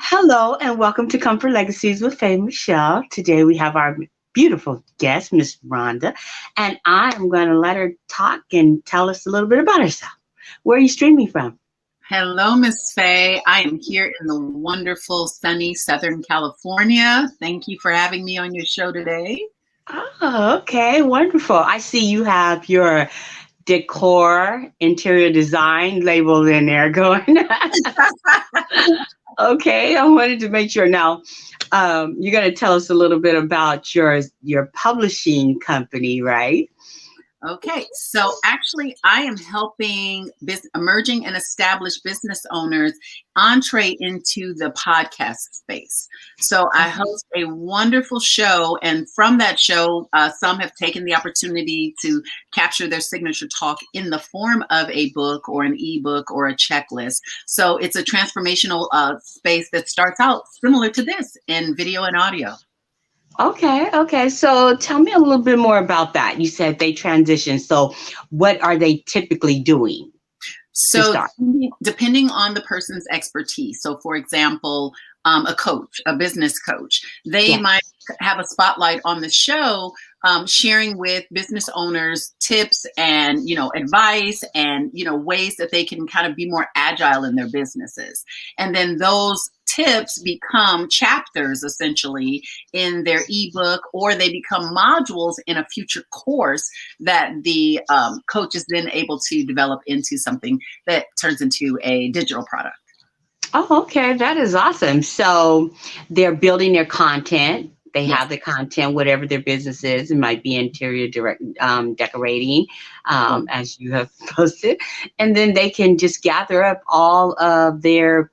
Hello and welcome to Comfort Legacies with Faye Michelle. Today we have our beautiful guest, Miss Ronda, and I am going to let her talk and tell us a little bit about herself. Where are you streaming from? Hello, Miss Faye. I am here in the wonderful, sunny Southern California. Thank you for having me on your show today. Oh, okay, wonderful. I see you have your Decor interior design label in there going. Okay, I wanted to make sure. Now, you're going to tell us a little bit about your publishing company, right? Okay, so actually, I am helping emerging and established business owners entree into the podcast space. So I host a wonderful show, and from that show, some have taken the opportunity to capture their signature talk in the form of a book or an ebook or a checklist. So it's a transformational space that starts out similar to this in video and audio. Okay. So tell me a little bit more about that. You said they transition. So what are they typically doing? So depending on the person's expertise. So for example, a coach, a business coach, they might have a spotlight on the show, sharing with business owners tips and, advice and, ways that they can kind of be more agile in their businesses. And then those tips become chapters essentially in their ebook, or they become modules in a future course that the coach is then able to develop into something that turns into a digital product. Oh, okay. That is awesome. So they're building their content. They have the content, whatever their business is. It might be interior decorating, as you have posted. And then they can just gather up all of their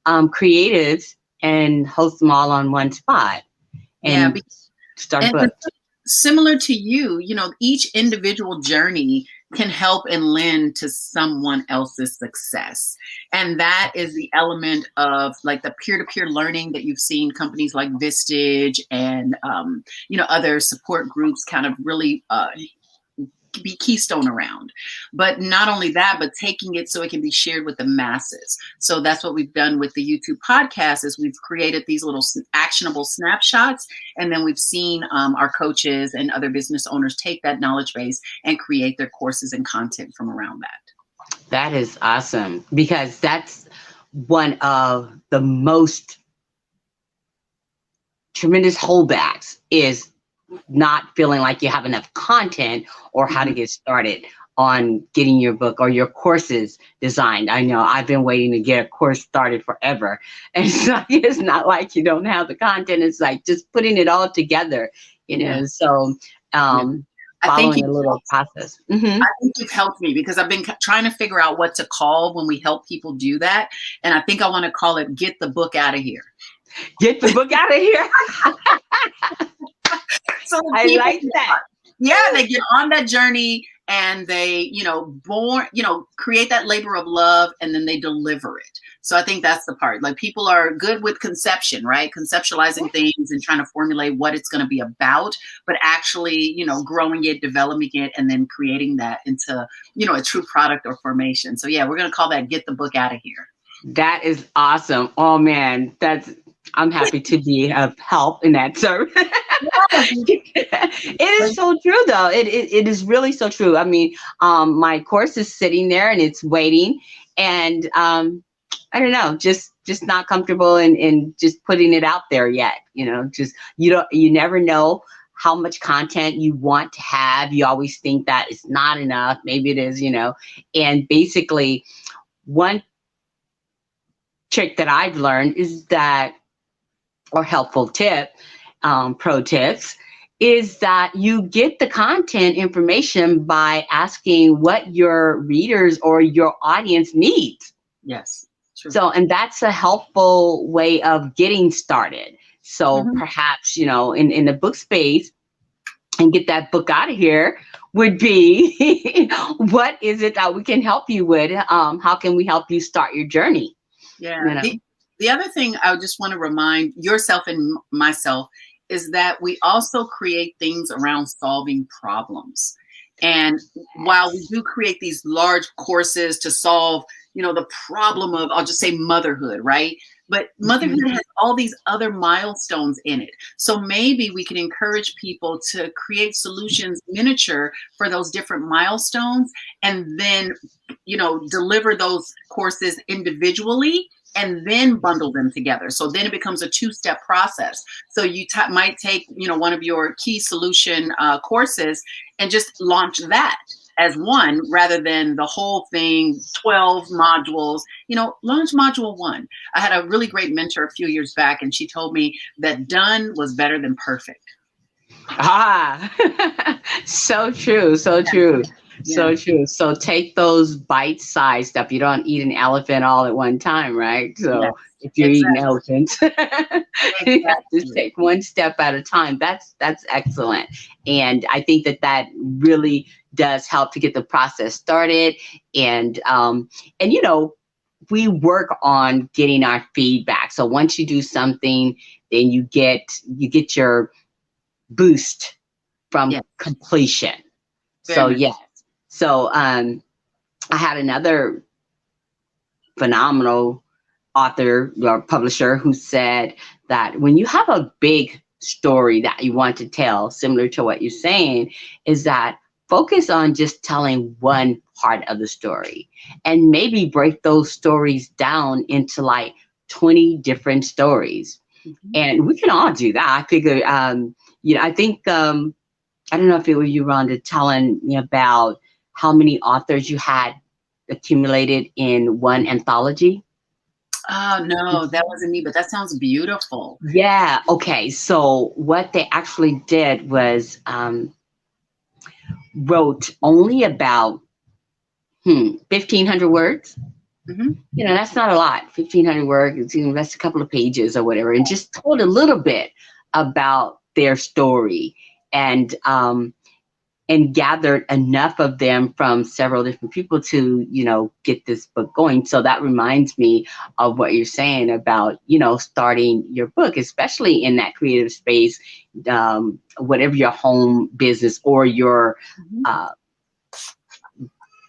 creatives and host them all on one spot and start a book. Similar to you, each individual journey can help and lend to someone else's success. And that is the element of like the peer-to-peer learning that you've seen companies like Vistage and, other support groups kind of really be keystone around. But not only that, but taking it so it can be shared with the masses. So that's what we've done with the YouTube podcast is we've created these little actionable snapshots. And then we've seen our coaches and other business owners take that knowledge base and create their courses and content from around that. That is awesome, because that's one of the most tremendous holdbacks is not feeling like you have enough content or how to get started on getting your book or your courses designed. I know I've been waiting to get a course started forever. And it's not like you don't have the content. It's like just putting it all together, so following a little process. I think you've helped me because I've been trying to figure out what to call when we help people do that. And I think I want to call it Get the Book Out of Here. Get the book out of here. So I like that. Yeah, they get on that journey and they, create that labor of love and then they deliver it. So I think that's the part. Like people are good with conception, right? Conceptualizing things and trying to formulate what it's going to be about, but actually, growing it, developing it, and then creating that into, a true product or formation. So yeah, we're going to call that Get the Book Out of Here. That is awesome. Oh man, I'm happy to be of help in that service. It is so true, though. It is really so true. I mean, my course is sitting there and it's waiting, and I don't know, just not comfortable in just putting it out there yet. You never know how much content you want to have. You always think that it's not enough. Maybe it is, and basically one trick that I've learned is that, or helpful tip, pro tips, is that you get the content information by asking what your readers or your audience needs. Yes. True. So, and that's a helpful way of getting started. So perhaps, in the book space, and get that book out of here would be, what is it that we can help you with? How can we help you start your journey? Yeah. The other thing I just want to remind yourself and myself is that we also create things around solving problems. And while we do create these large courses to solve, the problem of, I'll just say motherhood, right? But motherhood Mhm. has all these other milestones in it. So maybe we can encourage people to create solutions miniature for those different milestones, and then, deliver those courses individually and then bundle them together. So then it becomes a two-step process. So you might take, one of your key solution courses and just launch that as one rather than the whole thing, 12 modules. Launch module one. I had a really great mentor a few years back, and she told me that done was better than perfect. Ah, so true, so true, Yeah. so true. So take those bite-sized stuff. You don't eat an elephant all at one time, right? Yes. So if you're eating Exactly. elephants, you have to Exactly. take one step at a time. That's excellent, and I think that really does help to get the process started. And we work on getting our feedback. So once you do something, then you get your boost from Yes. completion. Very So much. yes. So I had another phenomenal author or publisher who said that when you have a big story that you want to tell, similar to what you're saying, is that focus on just telling one part of the story and maybe break those stories down into like 20 different stories. Mhm. And we can all do that. I figure, I think I don't know if it was you, Rhonda, telling me about how many authors you had accumulated in one anthology. Oh, no, that wasn't me, but that sounds beautiful. Yeah. Okay. So what they actually did was wrote only about 1,500 words. Hmm. That's not a lot. 1,500 words. That's a couple of pages or whatever, and just told a little bit about their story. And gathered enough of them from several different people to, get this book going. So that reminds me of what you're saying about, starting your book, especially in that creative space, whatever your home business or your Hmm. uh,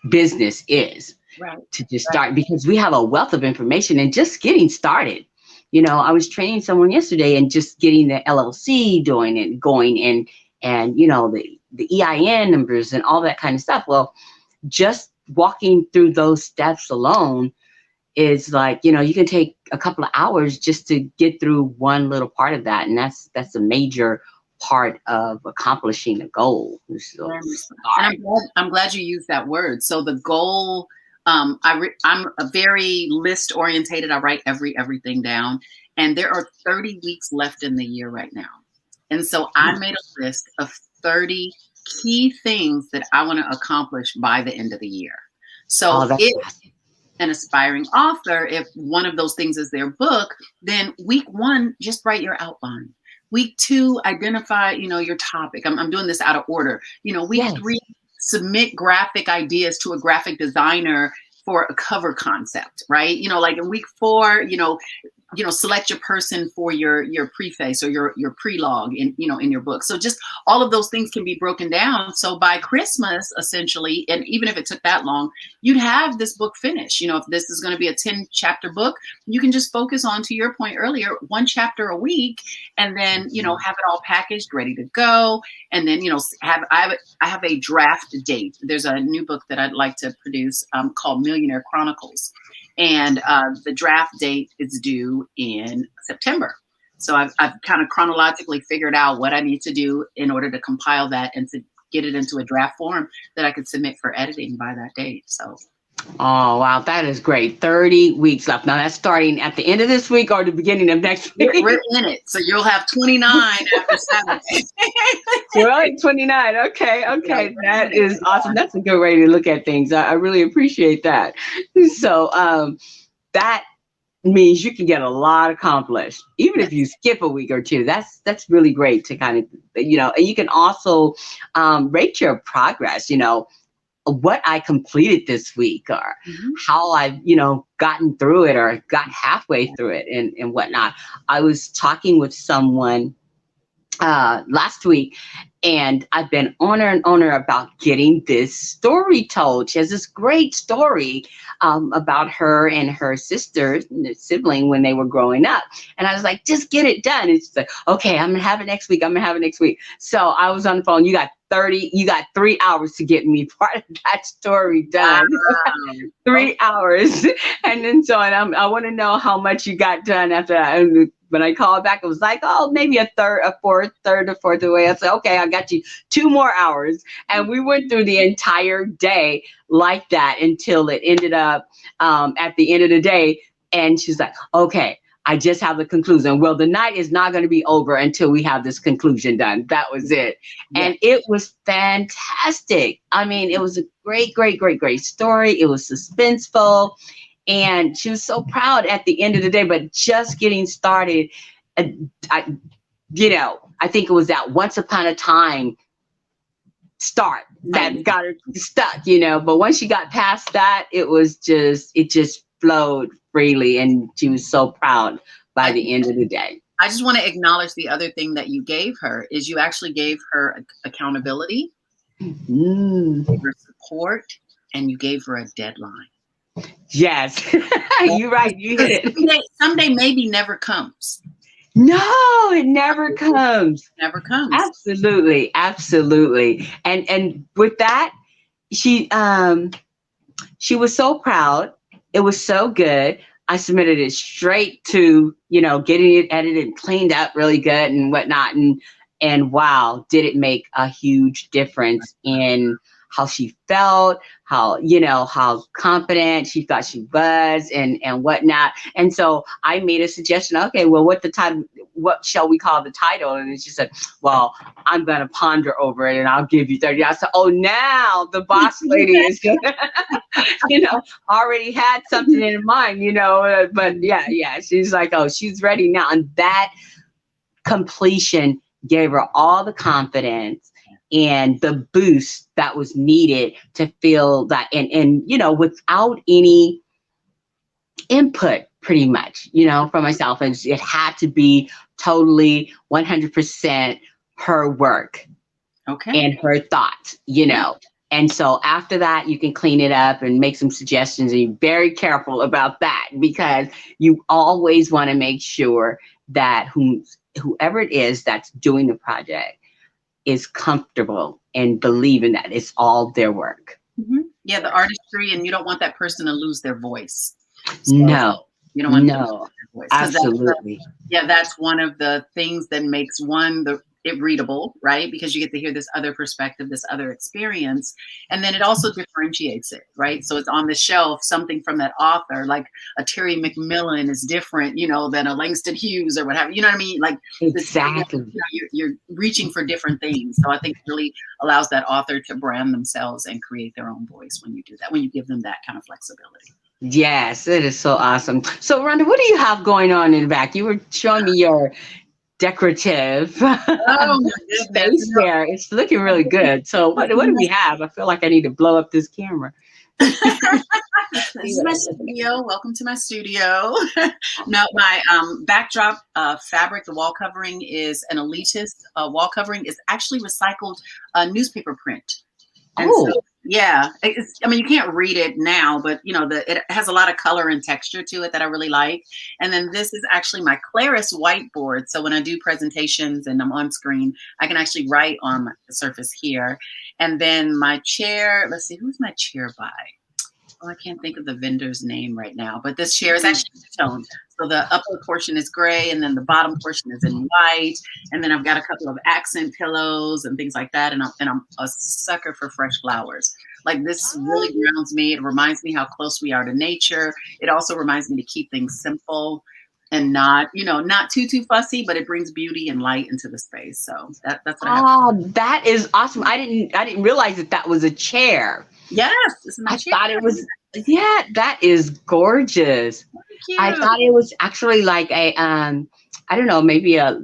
business is, Right. to just Right. start, because we have a wealth of information and just getting started. I was training someone yesterday and just getting the LLC doing it, going and the EIN numbers and all that kind of stuff. Well, just walking through those steps alone is like, you can take a couple of hours just to get through one little part of that. And that's a major part of accomplishing a goal. So Very much so. And start. I'm glad you used that word. So the goal, I'm a very list orientated. I write everything down, and there are 30 weeks left in the year right now. And so I made a list of 30 key things that I want to accomplish by the end of the year. Oh, So that's if awesome. an aspiring author, if one of those things is their book, then week one, just write your outline. Week two, identify, your topic. I'm doing this out of order. Week Yes. three, submit graphic ideas to a graphic designer for a cover concept, right? Like in week four, select your person for your preface or your prelogue in your book. So just all of those things can be broken down. So by Christmas, essentially, and even if it took that long, you'd have this book finished. If this is going to be a 10 chapter book, you can just focus on, to your point earlier, one chapter a week, and then have it all packaged, ready to go. And then I have a draft date. There's a new book that I'd like to produce called Millionaire Chronicles. And the draft date is due in September. So I've kind of chronologically figured out what I need to do in order to compile that and to get it into a draft form that I could submit for editing by that date. So Oh, wow. That is great. 30 weeks left. Now that's starting at the end of this week or the beginning of next we're week. in it. So you'll have 29 after Saturday. Right, 29. Okay, Yeah, okay. we're in That it. is awesome. That's a good way to look at things. I really appreciate that. So that means you can get a lot accomplished, even if you Yes. skip a week or two. That's really great to kind of, and you can also rate your progress, what I completed this week or Mhm. how I've, gotten through it or got halfway through it and whatnot. I was talking with someone last week, and I've been on her and on her about getting this story told. She has this great story about her and her sister, sibling, when they were growing up. And I was like, just get it done. And she's like, okay, I'm gonna have it next week. I'm gonna have it next week. So I was on the phone. You got 3 hours to get me part of that story done. Wow. 3 hours. And I want to know how much you got done after that. And when I called back, it was like, oh, maybe third or fourth away. I said, okay, I got you 2 more hours. And we went through the entire day like that until it ended up at the end of the day. And she's like, okay, I just have the conclusion. Well, the night is not going to be over until we have this conclusion done. That was it. Yeah. And it was fantastic. I mean, it was a great, great, great, great story. It was suspenseful. And she was so proud at the end of the day, but just getting started, I think it was that once upon a time start that got her stuck, but once she got past that, it just flowed freely, and she was so proud by the end of the day. I just want to acknowledge the other thing that you gave her is you actually gave her accountability, you gave her support, and you gave her a deadline. Yes, you're right. You hit it. Someday maybe never comes. No, it never comes. Never comes. Absolutely, absolutely. And with that, she was so proud. It was so good. I submitted it straight to, getting it edited and cleaned up really good and whatnot. And wow, did it make a huge difference in how she felt, how confident she thought she was and whatnot. And so I made a suggestion. Okay, well, what shall we call the title? And she said, well, I'm going to ponder over it and I'll give you 30. I said, oh, now the boss lady is going to, already had something in mind, but yeah. She's like, oh, she's ready now. And that completion gave her all the confidence and the boost that was needed to feel that, and without any input, pretty much, from myself. And it had to be totally 100% her work, and her thoughts, And so after that, you can clean it up and make some suggestions, and you're very careful about that, because you always want to make sure that whoever it is that's doing the project is comfortable and believing that it's all their work. Mm-hmm. Yeah, the artistry, and you don't want that person to lose their voice. So no, you don't want to lose their voice. Absolutely. That's one of the things that makes it readable, right? Because you get to hear this other perspective, this other experience. And then it also differentiates it, right? So it's on the shelf, something from that author, like a Terry McMillan is different, than a Langston Hughes or what have you. You know what I mean? Like exactly. You're reaching for different things. So I think it really allows that author to brand themselves and create their own voice when you do that, when you give them that kind of flexibility. Yes, it is so awesome. So Ronda, what do you have going on in the back? You were showing me your decorative space there. It's looking really good. So what do we have? I feel like I need to blow up this camera. This is my studio. Welcome to my studio. No, my backdrop fabric, the wall covering is an elitist wall covering. Is actually recycled newspaper print. And so, yeah, you can't read it now, but it has a lot of color and texture to it that I really like. And then this is actually my Claris whiteboard. So when I do presentations and I'm on screen, I can actually write on the surface here. And then my chair, let's see, who's my chair by? Oh, I can't think of the vendor's name right now, but this chair is actually toned. So the upper portion is gray, and then the bottom portion is in white. And then I've got a couple of accent pillows and things like that. And I'm a sucker for fresh flowers. Like, this really grounds me. It reminds me how close we are to nature. It also reminds me to keep things simple and not too fussy, but it brings beauty and light into the space. So that's what I have. Oh, that is awesome. I didn't realize that was a chair. Yes, this is my chair. Thought it was. Yeah, that is gorgeous. I thought it was actually like a I don't know, maybe a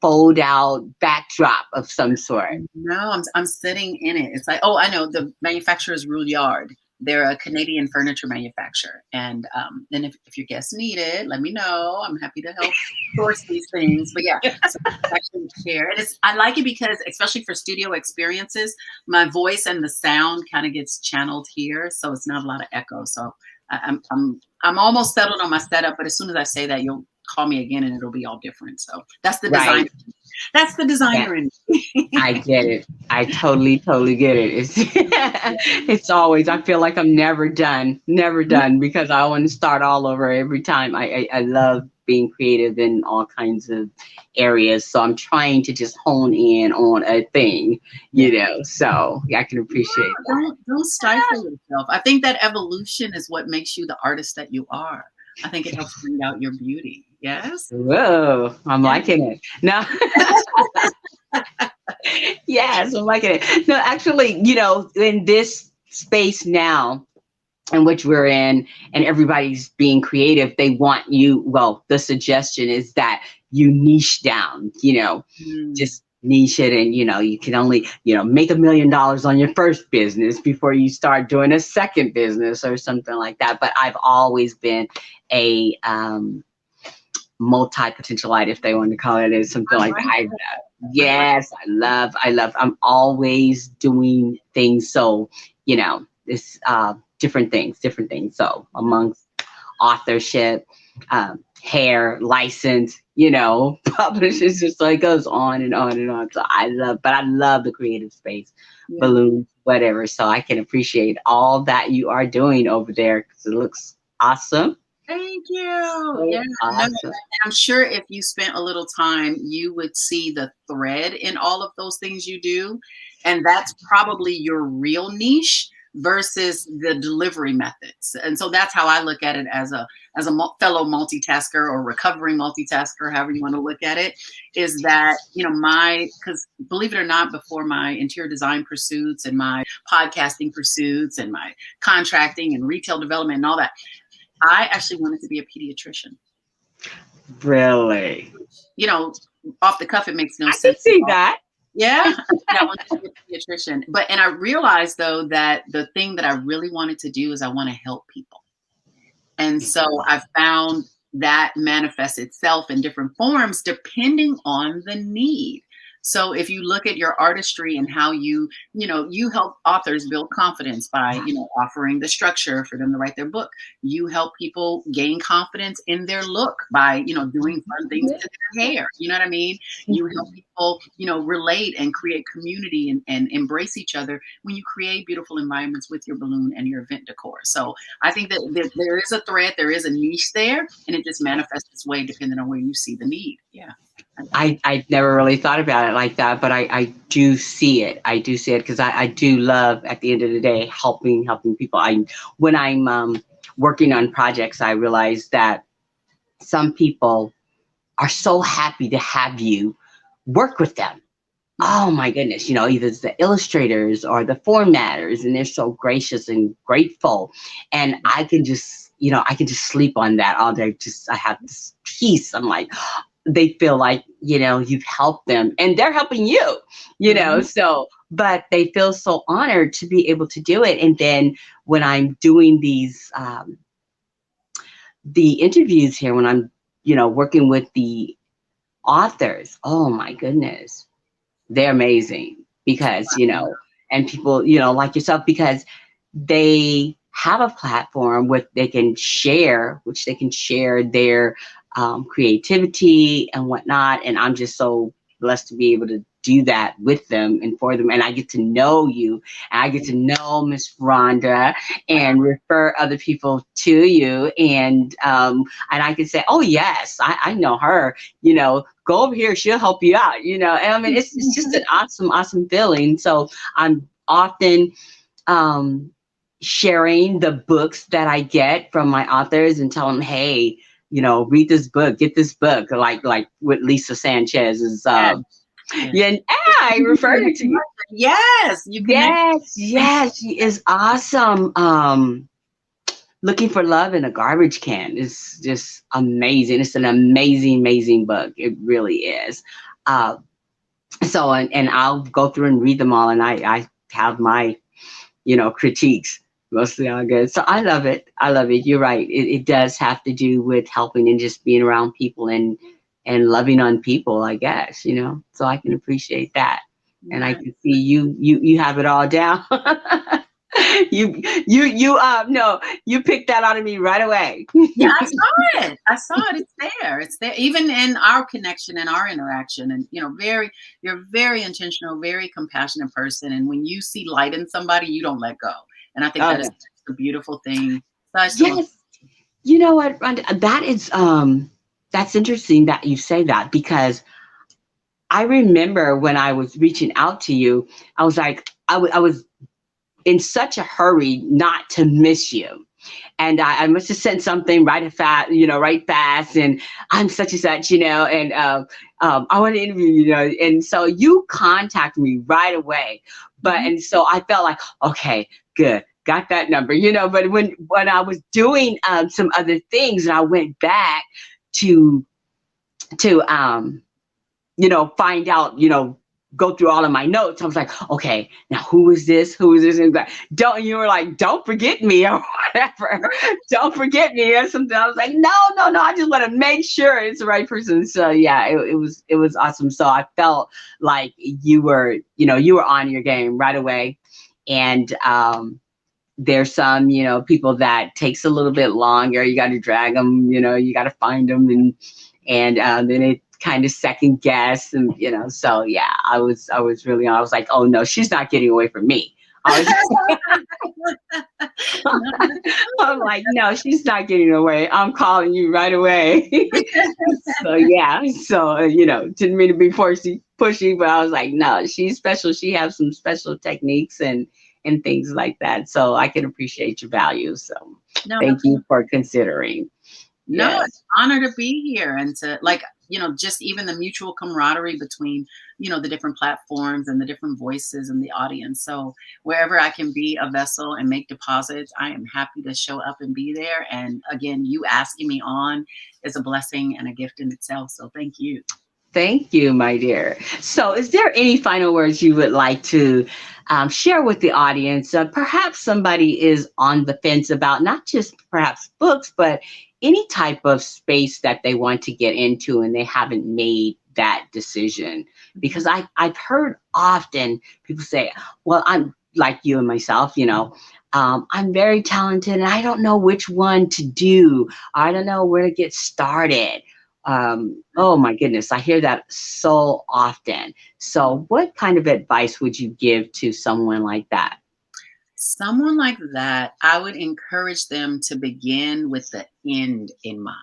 fold out backdrop of some sort. No, I'm sitting in it. It's like, oh, I know, the manufacturer's Rouillard. They're a Canadian furniture manufacturer. And if your guests need it, let me know. I'm happy to help source these things. But yeah, so it's actually a chair. And I like it because, especially for studio experiences, my voice and the sound kind of gets channeled here. So it's not a lot of echo. So I'm almost settled on my setup, but as soon as I say that, you'll call me again and it'll be all different. So that's the design. Right. That's the Yeah. designer in me. I get it. I totally get it. It's it's always, I feel like I'm never done because I want to start all over every time. I love being creative in all kinds of areas. So I'm trying to just hone in on a thing, so yeah, I can appreciate Yeah, that. don't stifle yourself. I think that evolution is what makes you the artist that you are. I think it helps bring out your beauty. Yes. Whoa, I'm Yeah. liking it. No, yes, I'm liking it. No, actually, in this space now, in which we're in, and everybody's being creative, they want you, well, the suggestion is that you niche down, Mm. just niche it, and you can only make $1 million on your first business before you start doing a second business or something like that. But I've always been a multi-potentialite, if they want to call it, something I like that. like I like Yes, I love, I'm always doing things. So, it's different things. So amongst authorship, hair, license, publishers, just like goes on and on and on. So but I love the creative space, yeah. balloons, whatever. So I can appreciate all that you are doing over there because it looks awesome. Thank you. So Yeah. No, awesome. I'm sure if you spent a little time, you would see the thread in all of those things you do. And that's probably your real niche versus the delivery methods. And so that's how I look at it as a fellow multitasker or recovering multitasker, however you want to look at it, is that, because believe it or not, before my interior design pursuits and my podcasting pursuits and my contracting and retail development and all that, I actually wanted to be a pediatrician. Really? You know, off the cuff, it makes no I can sense at see all. that. Yeah, I wanted to be a pediatrician. And I realized though that the thing that I really wanted to do is I want to help people. And so I found that manifests itself in different forms depending on the need. So if you look at your artistry and how you help authors build confidence by, offering the structure for them to write their book. You help people gain confidence in their look by, doing fun things to their hair. You know what I mean? You help people, relate and create community and embrace each other when you create beautiful environments with your balloon and your event decor. So I think that there is a thread, there is a niche there, and it just manifests its way depending on where you see the need. Yeah. I never really thought about it like that, but I do see it. I do see it because I do love, at the end of the day, helping people. When I'm working on projects, I realize that some people are so happy to have you work with them. Oh my goodness, either it's the illustrators or the formatters, and they're so gracious and grateful. And I can just sleep on that all day. I have this peace. I'm like, they feel like, you've helped them and they're helping you, Mhm. so, but they feel so honored to be able to do it. And then when I'm doing the interviews here, when I'm, working with the authors, oh my goodness, they're amazing because, and people, like yourself, because they have a platform where they can share, their creativity and whatnot. And I'm just so blessed to be able to do that with them and for them. And I get to know you, and I get to know Miss Rhonda and refer other people to you. And I can say, oh yes, I know her, go over here, she'll help you out, and I mean, it's just an awesome feeling. So I'm often sharing the books that I get from my authors and tell them, hey, read this book, get this book, like with Lisa Sanchez's. Yes. Yeah, and I referred her to you. Yes, you connect. Yes, she is awesome. Looking for Love in a Garbage Can is just amazing. It's an amazing book. It really is. Uh, so, and I'll go through and read them all, and I have my, critiques. Mostly all good. So I love it. I love it. You're right. It does have to do with helping and just being around people and loving on people, I guess, you know. So I can appreciate that. And I Yeah. can see you have it all down. you no, you picked that out of me right away. Yeah, I saw it. I saw it. It's there. It's there. Even in our connection and our interaction. And you're very intentional, very compassionate person. And when you see light in somebody, you don't let go. And I think Oh that is no. such a beautiful thing. Such a Yes. You know what, Rhonda, that is that's interesting that you say that because I remember when I was reaching out to you, I was like, I was in such a hurry not to miss you. And I must have sent something right fast, and I'm such and such, and I want to interview you, and so you contacted me right away. Mhm. And so I felt like, okay, good, got that number, But when I was doing some other things, and I went back to to find out, go through all of my notes. I was like, okay, now who is this? Who is this? And like, you were like, don't forget me or whatever. Don't forget me or something. I was like, no, no, no. I just want to make sure it's the right person. So yeah, it was awesome. So I felt like you were on your game right away. And there's some, people that takes a little bit longer. You got to drag them, you got to find them, and then it kind of second guess, and so yeah, I was like, oh no, she's not getting away from me. I was I'm like, no, she's not getting away. I'm calling you right away. So yeah, so didn't mean to be pushy, but I was like, no, she's special. She has some special techniques and things like that. So I can appreciate your values. So No, thank you for considering. no, Yes. it's an honor to be here and to just even the mutual camaraderie between, the different platforms and the different voices and the audience. So wherever I can be a vessel and make deposits, I am happy to show up and be there. And again, you asking me on is a blessing and a gift in itself. So thank you. Thank you, my dear. So, is there any final words you would like to share with the audience? Perhaps somebody is on the fence about not just perhaps books, but any type of space that they want to get into and they haven't made that decision. Because I've heard often people say, well, I'm like you and myself, I'm very talented and I don't know which one to do. I don't know where to get started. Oh my goodness, I hear that so often. So what kind of advice would you give to someone like that? Someone like that, I would encourage them to begin with the end in mind.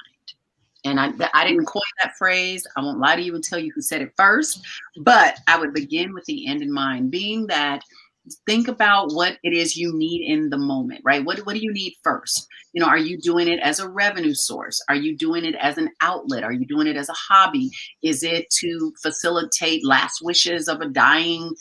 And I didn't coin that phrase. I won't lie to you and tell you who said it first, but I would begin with the end in mind, being that think about what it is you need in the moment, right? What do you need first? Are you doing it as a revenue source? Are you doing it as an outlet? Are you doing it as a hobby? Is it to facilitate last wishes of a dying,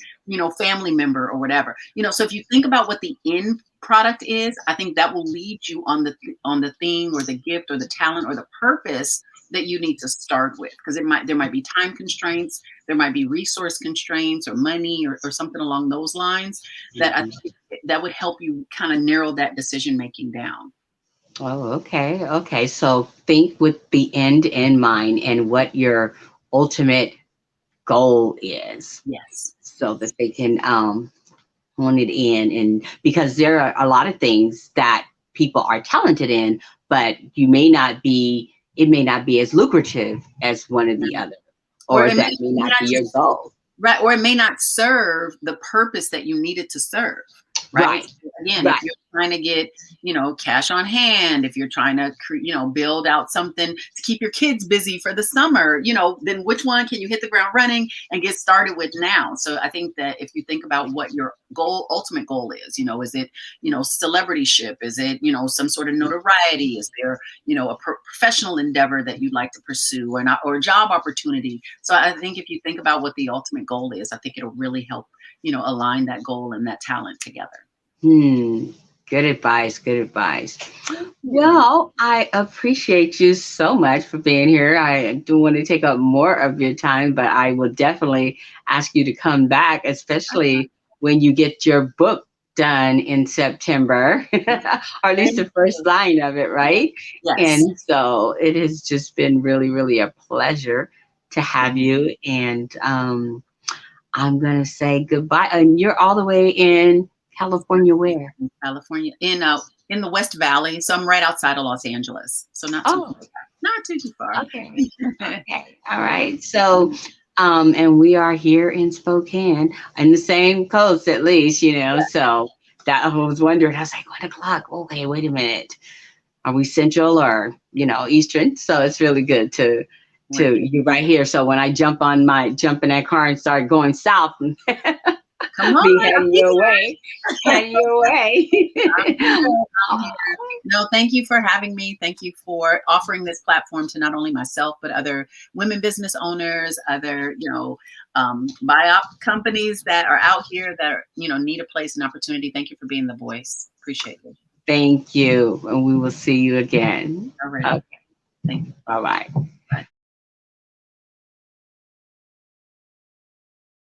family member or whatever? So if you think about what the end product is, I think that will lead you on the theme or the gift or the talent or the purpose that you need to start with, because there might be time constraints, there might be resource constraints or money or something along those lines that I Mhm. think that would help you kind of narrow that decision making down. Oh, okay. Okay. So think with the end in mind and what your ultimate goal is Yes. so that they can hone it in. And because there are a lot of things that people are talented in, but it may not be as lucrative as one or the other, Or or it may that may not not be your just goal. Right, or it may not serve the purpose that you need it to serve, right? Right. Again, if Right. you're trying to get, cash on hand, if you're trying to, build out something to keep your kids busy for the summer, then which one can you hit the ground running and get started with now? So I think that if you think about what your ultimate goal is it, celebrityship? Is it, some sort of notoriety? Is there, a professional endeavor that you'd like to pursue or not, or a job opportunity? So I think if you think about what the ultimate goal is, I think it'll really help, align that goal and that talent together. Hmm. Good advice. Good advice. Yeah. Well, I appreciate you so much for being here. I do want to take up more of your time, but I will definitely ask you to come back, especially when you get your book done in September, or at least the first line of it, right? Yes. And so it has just been really, really a pleasure to have you. And I'm gonna say goodbye. And you're all the way in California, where? In California, in the West Valley, so I'm right outside of Los Angeles, so not too Oh, far. Not too far. okay. Okay. All right. So, and we are here in Spokane in the same coast, at least, you know. So that I was wondering. I was like, 1 o'clock. Okay, wait a minute. Are we Central or Eastern? So it's really good to you right here. So when I jump in that car and start going south, Come on, be heading your way, heading your way. I'm here. No, thank you for having me. Thank you for offering this platform to not only myself, but other women business owners, other, buy-up companies that are out here that, need a place and opportunity. Thank you for being the voice. Appreciate it. Thank you. And we will see you again. All right. Okay. Thank you. Bye-bye.